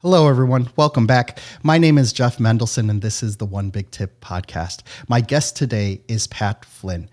Hello, everyone. Welcome back. My name is Jeff Mendelson, and this is the One Big Tip podcast. My guest today is Pat Flynn.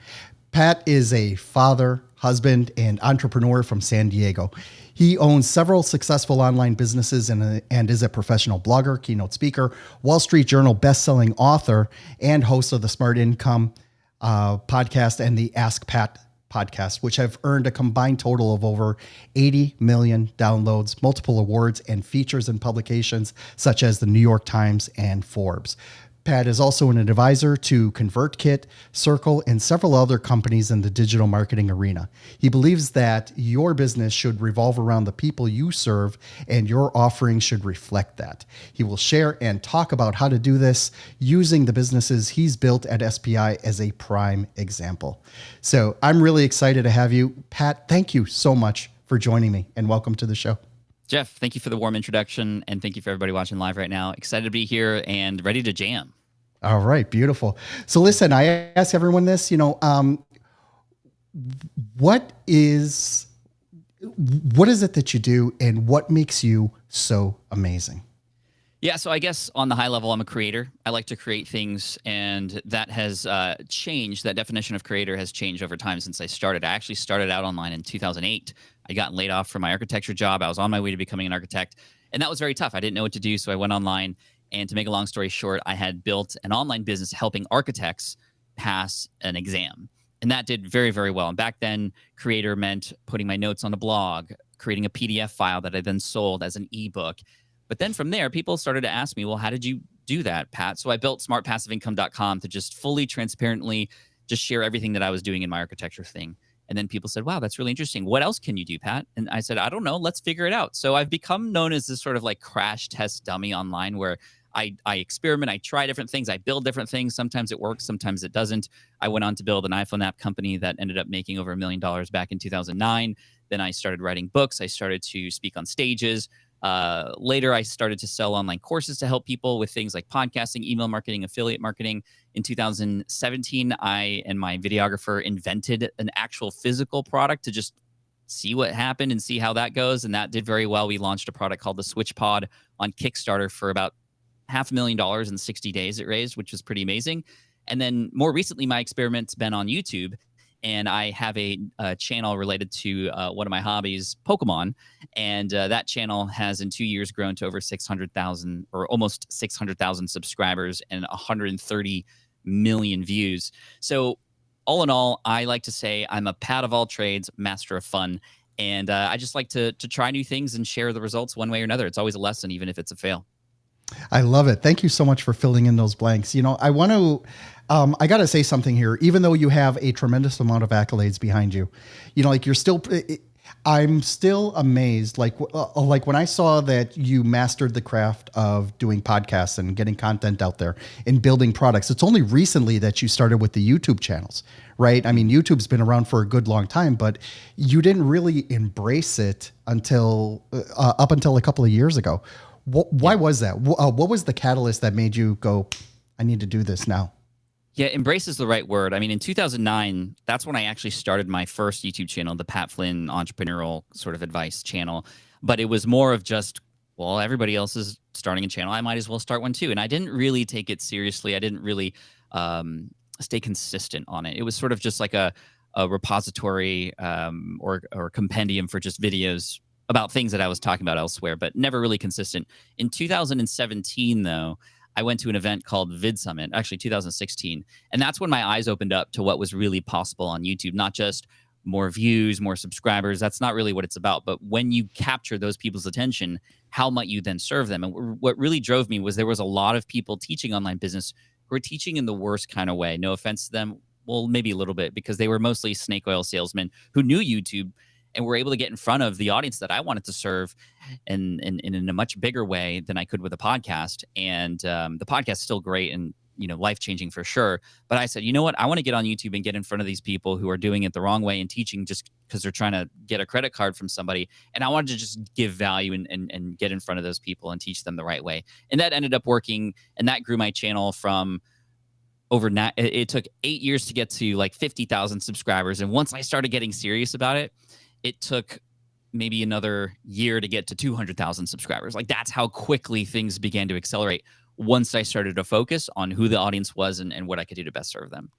Pat is a father, husband, and entrepreneur from San Diego. He owns several successful online businesses and is a professional blogger, keynote speaker, Wall Street Journal bestselling author, and host of the Smart Income podcast and the Ask Pat podcast, which have earned a combined total of over 80 million downloads, multiple awards, and features in publications such as the New York Times and Forbes. Pat is also an advisor to ConvertKit, Circle, and several other companies in the digital marketing arena. He believes that your business should revolve around the people you serve, and your offering should reflect that. He will share and talk about how to do this using the businesses he's built at SPI as a prime example. So I'm really excited to have you. Pat, thank you so much for joining me, and welcome to the show. Jeff, thank you for the warm introduction, and thank you for everybody watching live right now. Excited to be here and ready to jam. All right, beautiful. So listen, I ask everyone this, what is it that you do and what makes you so amazing? Yeah, so I guess on the high level, I'm a creator. I like to create things, and that has changed. That definition of creator has changed over time since I started. I actually started out online in 2008. I got laid off from my architecture job. I was on my way to becoming an architect, and that was very tough. I didn't know what to do, so I went online. And to make a long story short, I had built an online business helping architects pass an exam. And that did very, very well. And back then, creator meant putting my notes on a blog, creating a PDF file that I then sold as an ebook. But then from there, people started to ask me, well, how did you do that, Pat? So I built smartpassiveincome.com to just fully transparently just share everything that I was doing in my architecture thing. And then people said, wow, that's really interesting. What else can you do, Pat? And I said, I don't know. Let's figure it out. So I've become known as this sort of like crash test dummy online where I experiment, I try different things, I build different things. Sometimes it works, sometimes it doesn't. I went on to build an iPhone app company that ended up making over $1 million back in 2009. Then I started writing books. I started to speak on stages. Later, I started to sell online courses to help people with things like podcasting, email marketing, affiliate marketing. In 2017, I and my videographer invented an actual physical product to just see what happened and see how that goes. And that did very well. We launched a product called the Switch Pod on Kickstarter for about $500,000 in 60 days it raised, which was pretty amazing. And then more recently, my experiment's been on YouTube. And I have a channel related to one of my hobbies, Pokemon. And that channel has in 2 years grown to over 600,000 or almost 600,000 subscribers and 130 million views. So all in all, I like to say I'm a Pat of all trades, master of fun. And I just like to try new things and share the results one way or another. It's always a lesson, even if it's a fail. I love it. Thank you so much for filling in those blanks. I want to, I got to say something here, even though you have a tremendous amount of accolades behind you, you're still, I'm still amazed. Like when I saw that you mastered the craft of doing podcasts and getting content out there and building products. It's only recently that you started with the YouTube channels, right? I mean, YouTube's been around for a good long time, but you didn't really embrace it until up until a couple of years ago. Why was that? What was the catalyst that made you go, I need to do this now? Yeah, embrace is the right word. I mean, in 2009, that's when I actually started my first YouTube channel, the Pat Flynn entrepreneurial sort of advice channel. But it was more of just, well, everybody else is starting a channel. I might as well start one too. And I didn't really take it seriously. I didn't really stay consistent on it. It was sort of just like a repository or compendium for just videos about things that I was talking about elsewhere, but never really consistent. In 2017, though, I went to an event called Vid Summit, actually 2016. And that's when my eyes opened up to what was really possible on YouTube, not just more views, more subscribers. That's not really what it's about. But when you capture those people's attention, how might you then serve them? And what really drove me was there was a lot of people teaching online business who were teaching in the worst kind of way. No offense to them. Well, maybe a little bit, because they were mostly snake oil salesmen who knew YouTube and were able to get in front of the audience that I wanted to serve and in a much bigger way than I could with a podcast. And the podcast is still great and life-changing for sure. But I said, you know what? I want to get on YouTube and get in front of these people who are doing it the wrong way and teaching just because they're trying to get a credit card from somebody. And I wanted to just give value and get in front of those people and teach them the right way. And that ended up working. And that grew my channel from overnight. It took 8 years to get to like 50,000 subscribers. And once I started getting serious about it, it took maybe another year to get to 200,000 subscribers. Like that's how quickly things began to accelerate once I started to focus on who the audience was and what I could do to best serve them.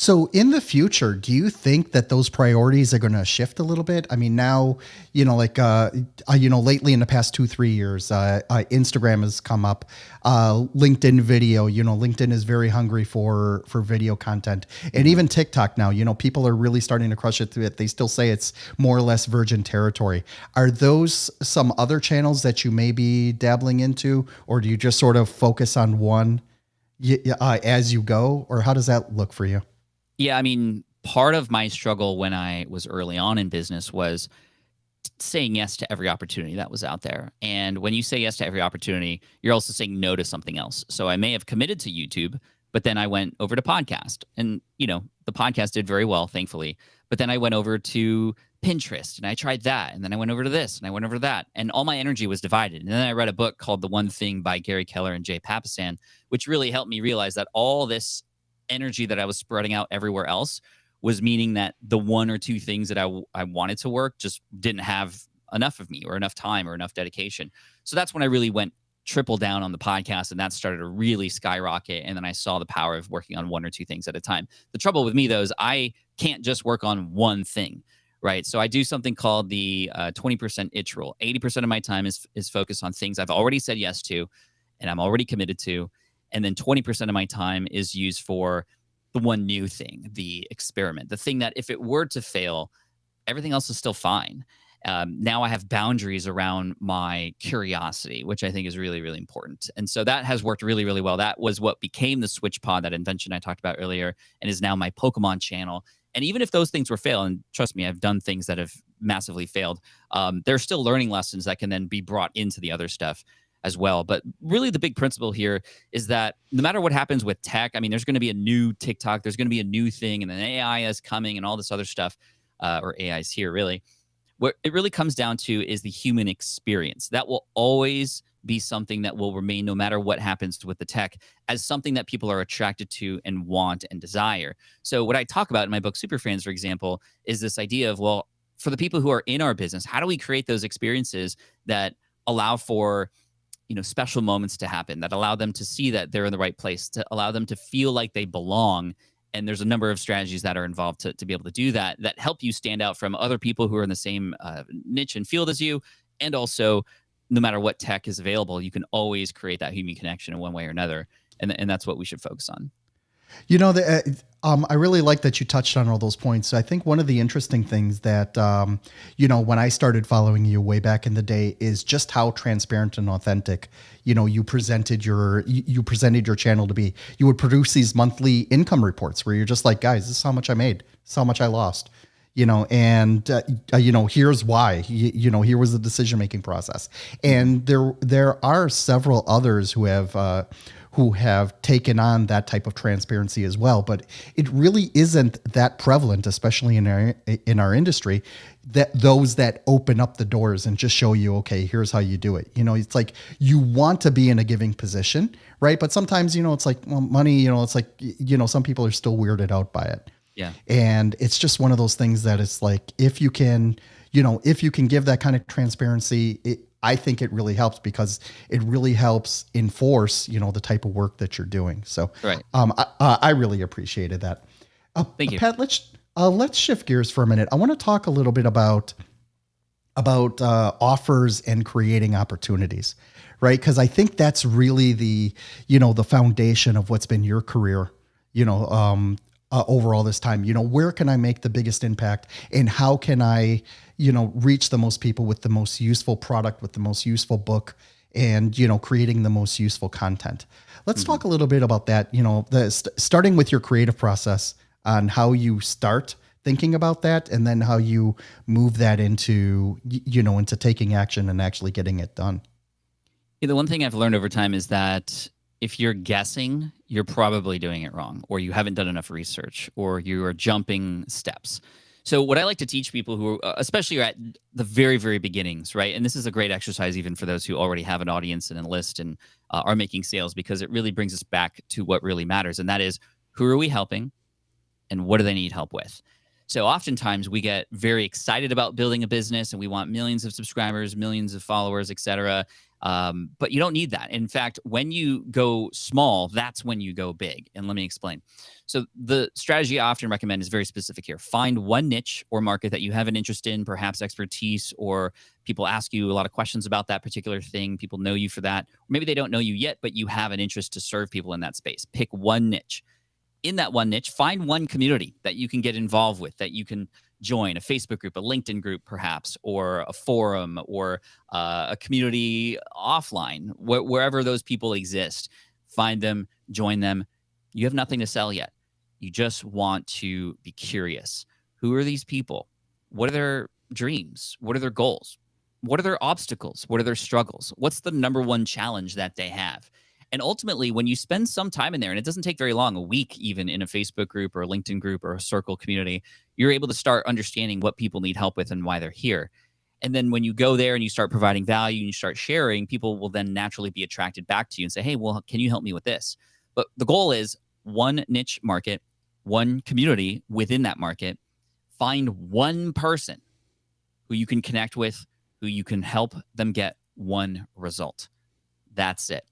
So in the future, do you think that those priorities are going to shift a little bit? I mean, now, lately in the past 2, 3 years, Instagram has come up, LinkedIn video, LinkedIn is very hungry for video content, and even TikTok now, people are really starting to crush it through it. They still say it's more or less virgin territory. Are those some other channels that you may be dabbling into, or do you just sort of focus on one as you go, or how does that look for you? Yeah, I mean, part of my struggle when I was early on in business was saying yes to every opportunity that was out there. And when you say yes to every opportunity, you're also saying no to something else. So I may have committed to YouTube, but then I went over to podcast. And, the podcast did very well, thankfully. But then I went over to Pinterest and I tried that. And then I went over to this and I went over to that. And all my energy was divided. And then I read a book called The One Thing by Gary Keller and Jay Papasan, which really helped me realize that all this energy that I was spreading out everywhere else was meaning that the one or two things that I wanted to work just didn't have enough of me or enough time or enough dedication. So that's when I really went triple down on the podcast, and that started to really skyrocket. And then I saw the power of working on one or two things at a time. The trouble with me, though, is I can't just work on one thing, right? So I do something called the 20% itch rule. 80% of my time is focused on things I've already said yes to and I'm already committed to. And then 20% of my time is used for the one new thing, the experiment, the thing that if it were to fail, everything else is still fine. Now I have boundaries around my curiosity, which I think is really, really important. And so that has worked really, really well. That was what became the Switch Pod, that invention I talked about earlier, and is now my Pokemon channel. And even if those things were fail, and trust me, I've done things that have massively failed, there's still learning lessons that can then be brought into the other stuff as well. But really the big principle here is that no matter what happens with tech, I mean, there's going to be a new TikTok, there's going to be a new thing, and then AI is coming and all this other stuff, or AI is here really. What it really comes down to is the human experience. That will always be something that will remain no matter what happens with the tech, as something that people are attracted to and want and desire. So what I talk about in my book, Superfans, for example, is this idea of, well, for the people who are in our business, how do we create those experiences that allow for special moments to happen, that allow them to see that they're in the right place, to allow them to feel like they belong. And there's a number of strategies that are involved to be able to do that, that help you stand out from other people who are in the same niche and field as you. And also, no matter what tech is available, you can always create that human connection in one way or another. And that's what we should focus on. I really like that you touched on all those points. I think one of the interesting things that, when I started following you way back in the day, is just how transparent and authentic, you presented your channel to be. You would produce these monthly income reports where you're just like, guys, this is how much I made, this is how much I lost, and here's why, here was the decision-making process. And there are several others who have taken on that type of transparency as well, but it really isn't that prevalent, especially in our industry, that those that open up the doors and just show you, okay, here's how you do it. It's like you want to be in a giving position, right? But sometimes, it's like, well, money, it's like, some people are still weirded out by it. Yeah. And it's just one of those things that it's like, if you can give that kind of transparency, I think it really helps, because it really helps enforce, the type of work that you're doing. So, right. I really appreciated that. Thank you, Pat. Let's shift gears for a minute. I want to talk a little bit about offers and creating opportunities, right? Because I think that's really the foundation of what's been your career, over all this time. Where can I make the biggest impact, and how can I reach the most people with the most useful product, with the most useful book, and creating the most useful content. Let's talk a little bit about that. Starting with your creative process, on how you start thinking about that, and then how you move that into taking action and actually getting it done. Yeah, the one thing I've learned over time is that if you're guessing, you're probably doing it wrong, or you haven't done enough research, or you are jumping steps. So what I like to teach people who especially are at the very, very beginnings, right? And this is a great exercise even for those who already have an audience and a list and are making sales, because it really brings us back to what really matters. And that is, who are we helping and what do they need help with? So oftentimes we get very excited about building a business and we want millions of subscribers, millions of followers, et cetera. But you don't need that. In fact, when you go small, that's when you go big. And let me explain. So the strategy I often recommend is very specific here. Find one niche or market that you have an interest in, perhaps expertise, or people ask you a lot of questions about that particular thing. People know you for that. Or maybe they don't know you yet, but you have an interest to serve people in that space. Pick one niche. In that one niche, find one community that you can get involved with, that you can join, a Facebook group, a LinkedIn group, perhaps, or a forum, or a community offline, wherever those people exist. Find them, join them. You have nothing to sell yet. You just want to be curious. Who are these people? What are their dreams? What are their goals? What are their obstacles? What are their struggles? What's the number one challenge that they have? And ultimately, when you spend some time in there, and it doesn't take very long, a week even, in a Facebook group or a LinkedIn group or a circle community, you're able to start understanding what people need help with and why they're here. And then when you go there and you start providing value and you start sharing, people will then naturally be attracted back to you and say, hey, well, can you help me with this? But the goal is one niche market, one community within that market. Find one person who you can connect with, who you can help them get one result. That's it.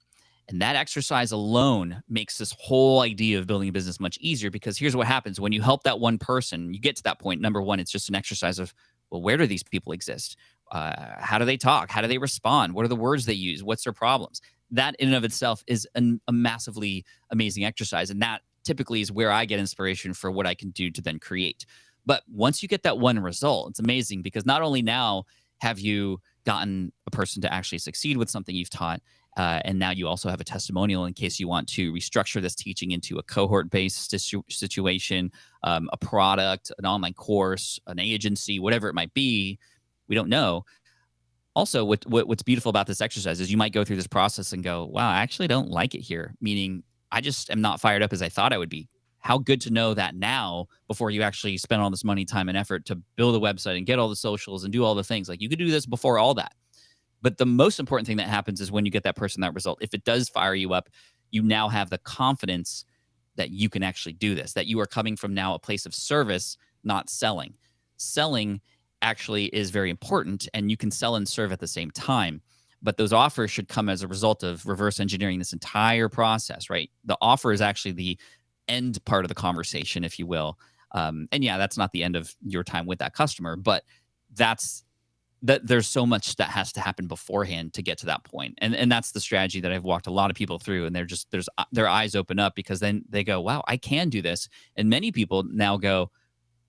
And that exercise alone makes this whole idea of building a business much easier, because here's what happens. When you help that one person, you get to that point. Number one, it's just an exercise of, well, where do these people exist? How do they talk? How do they respond? What are the words they use? What's their problems? That in and of itself is a massively amazing exercise. And that typically is where I get inspiration for what I can do to then create. But once you get that one result, it's amazing, because not only now have you gotten a person to actually succeed with something you've taught, and now you also have a testimonial in case you want to restructure this teaching into a cohort-based situation, a product, an online course, an agency, whatever it might be. We don't know. Also, what's beautiful about this exercise is you might go through this process and go, wow, I actually don't like it here, meaning I just am not fired up as I thought I would be. How good to know that now before you actually spend all this money, time, and effort to build a website and get all the socials and do all the things. Like, you could do this before all that. But the most important thing that happens is when you get that person that result. If it does fire you up, you now have the confidence that you can actually do this, that you are coming from now a place of service, not selling. Selling actually is very important, and you can sell and serve at the same time. But those offers should come as a result of reverse engineering this entire process, right? The offer is actually the end part of the conversation, if you will. And yeah, that's not the end of your time with that customer, but there's so much that has to happen beforehand to get to that point. And that's the strategy that I've walked a lot of people through, and their eyes open up, because then they go, wow, I can do this. And many people now go,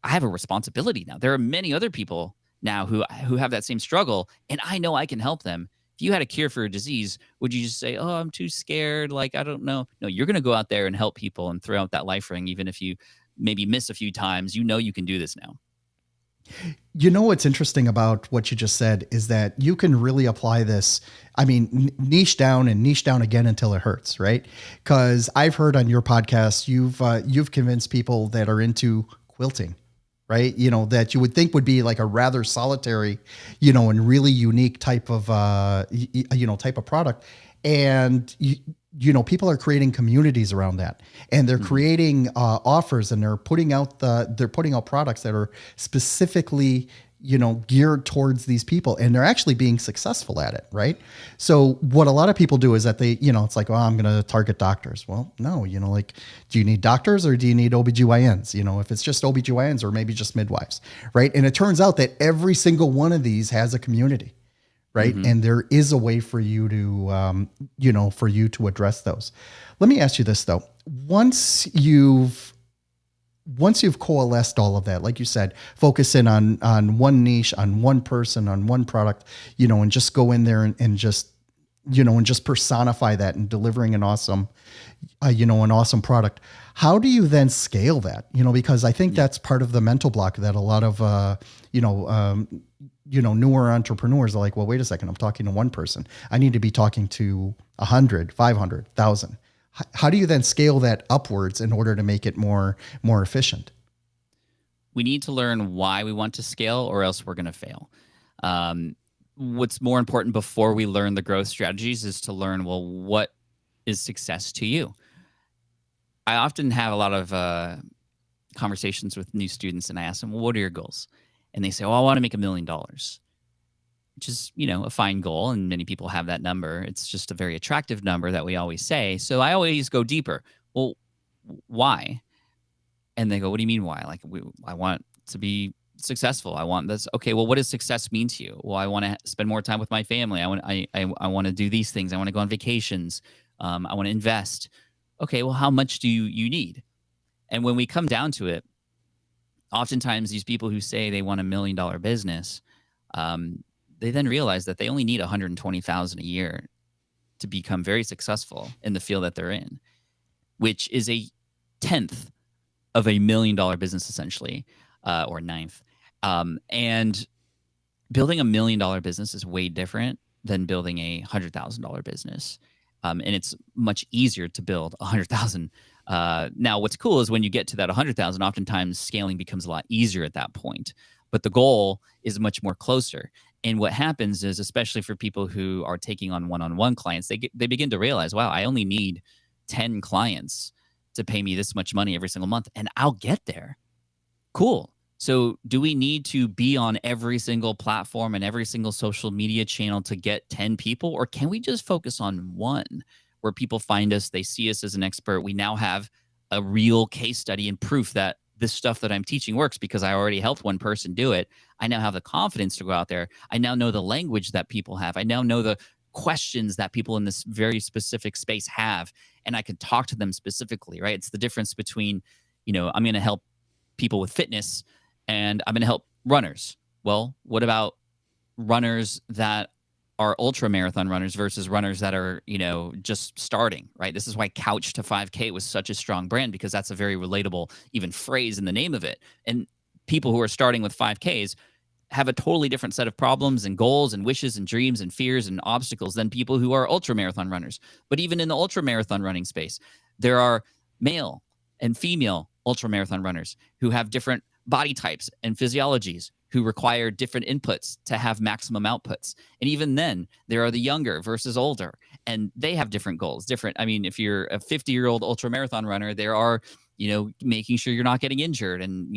I have a responsibility now. There are many other people now who have that same struggle, and I know I can help them. If you had a cure for a disease, would you just say, oh, I'm too scared, like, I don't know? No, you're going to go out there and help people and throw out that life ring, even if you maybe miss a few times. You know you can do this now. You know, what's interesting about what you just said is that you can really apply this. I mean, niche down and niche down again until it hurts, right? Because I've heard on your podcast, you've convinced people that are into quilting, right? You know, that you would think would be like a rather solitary, you know, and really unique type of, type of product. And you know, people are creating communities around that, and they're creating offers, and they're putting out products that are specifically, you know, geared towards these people, and they're actually being successful at it. Right. So what a lot of people do is that they, you know, it's like, oh, I'm going to target doctors. Well, no, you know, like, do you need doctors or do you need OBGYNs? You know, if it's just OBGYNs or maybe just midwives. Right. And it turns out that every single one of these has a community. Right. Mm-hmm. And there is a way for you to, for you to address those. Let me ask you this, though. Once you've coalesced all of that, like you said, focus in on one niche, on one person, on one product, you know, and just go in there and just, you know, and just personify that and delivering an awesome product. How do you then scale that? You know, because I think that's part of the mental block that a lot of, newer entrepreneurs are like, well, wait a second, I'm talking to one person. I need to be talking to 100, 500, 1,000. How do you then scale that upwards in order to make it more efficient? We need to learn why we want to scale, or else we're going to fail. What's more important before we learn the growth strategies is to learn, well, what is success to you? I often have a lot of conversations with new students and I ask them, well, what are your goals? And they say, well, I want to make $1 million, which is, a fine goal. And many people have that number. It's just a very attractive number that we always say. So I always go deeper. Well, why? And they go, what do you mean why? Like, I want to be successful. I want this. Okay, well, what does success mean to you? Well, I want to spend more time with my family. I want to do these things. I want to go on vacations. I want to invest. Okay, well, how much do you need? And when we come down to it, oftentimes these people who say they want $1 million business, they then realize that they only need $120,000 a year to become very successful in the field that they're in, which is a tenth of $1 million business essentially, or ninth. And building $1 million business is way different than building a $100,000 business. And it's much easier to build 100,000. Now, what's cool is when you get to that 100,000, oftentimes scaling becomes a lot easier at that point. But the goal is much more closer. And what happens is, especially for people who are taking on one-on-one clients, they begin to realize, wow, I only need 10 clients to pay me this much money every single month, and I'll get there. Cool. So do we need to be on every single platform and every single social media channel to get 10 people? Or can we just focus on one where people find us, they see us as an expert? We now have a real case study and proof that this stuff that I'm teaching works because I already helped one person do it. I now have the confidence to go out there. I now know the language that people have. I now know the questions that people in this very specific space have, and I can talk to them specifically, right? It's the difference between, I'm going to help people with fitness and I'm going to help runners. Well, what about runners that are ultra marathon runners versus runners that are, just starting, right? This is why Couch to 5K was such a strong brand, because that's a very relatable even phrase in the name of it. And people who are starting with 5Ks have a totally different set of problems and goals and wishes and dreams and fears and obstacles than people who are ultra marathon runners. But even in the ultra marathon running space, there are male and female ultra marathon runners who have different body types and physiologies, who require different inputs to have maximum outputs. And even then, there are the younger versus older, and they have different goals. If you're a 50-year-old ultra marathon runner, there are, making sure you're not getting injured, and,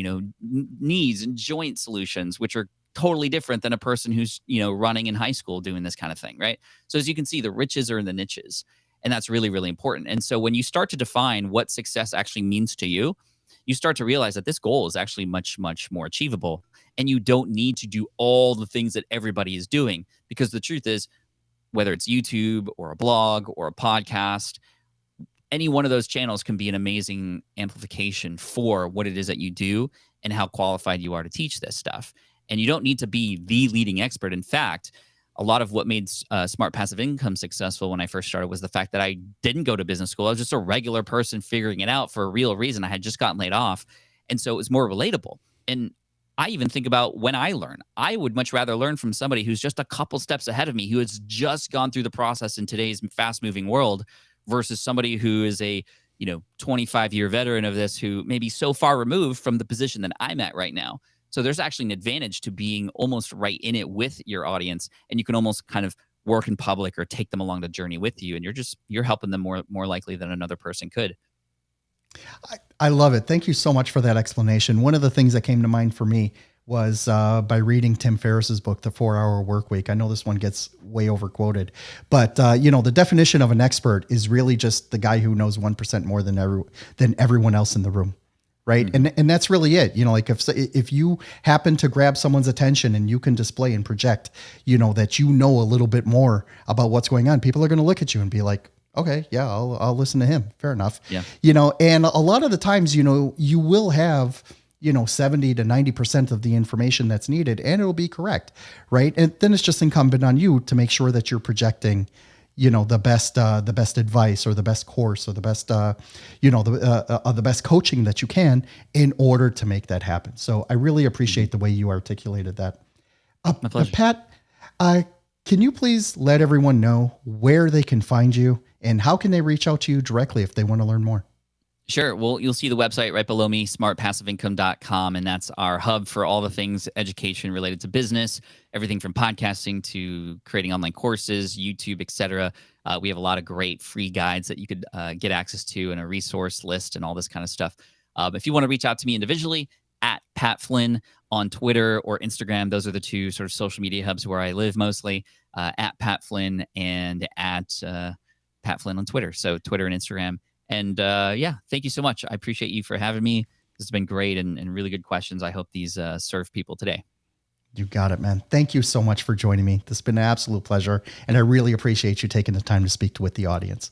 knees and joint solutions, which are totally different than a person who's, running in high school doing this kind of thing, right? So as you can see, the riches are in the niches, and that's really, really important. And so when you start to define what success actually means to you, you start to realize that this goal is actually much, much more achievable. And you don't need to do all the things that everybody is doing, because the truth is, whether it's YouTube or a blog or a podcast, any one of those channels can be an amazing amplification for what it is that you do and how qualified you are to teach this stuff. And you don't need to be the leading expert. In fact, a lot of what made Smart Passive Income successful when I first started was the fact that I didn't go to business school. I was just a regular person figuring it out for a real reason. I had just gotten laid off. And so it was more relatable. And I even think about when I learn, I would much rather learn from somebody who's just a couple steps ahead of me, who has just gone through the process in today's fast moving world, versus somebody who is a 25-year veteran of this, who may be so far removed from the position that I'm at right now. So there's actually an advantage to being almost right in it with your audience, and you can almost kind of work in public or take them along the journey with you, and you're helping them more likely than another person could. I love it. Thank you so much for that explanation. One of the things that came to mind for me was by reading Tim Ferriss's book, The 4-Hour Workweek. I know this one gets way overquoted, but the definition of an expert is really just the guy who knows 1% more than everyone else in the room. Right. Mm-hmm. And that's really it. Like if you happen to grab someone's attention and you can display and project, that a little bit more about what's going on, people are going to look at you and be like, okay, yeah, I'll listen to him. Fair enough. Yeah. And a lot of the times, you will have, 70 to 90% of the information that's needed, and it'll be correct. Right. And then it's just incumbent on you to make sure that you're projecting the best advice, or the best course, or the best, the best coaching that you can in order to make that happen. So I really appreciate the way you articulated that. My pleasure. Pat, can you please let everyone know where they can find you and how can they reach out to you directly if they want to learn more? Sure. Well, you'll see the website right below me, smartpassiveincome.com, and that's our hub for all the things education related to business, everything from podcasting to creating online courses, YouTube, etc. We have a lot of great free guides that you could get access to, and a resource list and all this kind of stuff. If you want to reach out to me individually, at Pat Flynn on Twitter or Instagram. Those are the two sort of social media hubs where I live mostly, at Pat Flynn and at Pat Flynn on Twitter. So Twitter and Instagram. And yeah, thank you so much. I appreciate you for having me. This has been great and really good questions. I hope these serve people today. You got it, man. Thank you so much for joining me. This has been an absolute pleasure, and I really appreciate you taking the time to speak with the audience.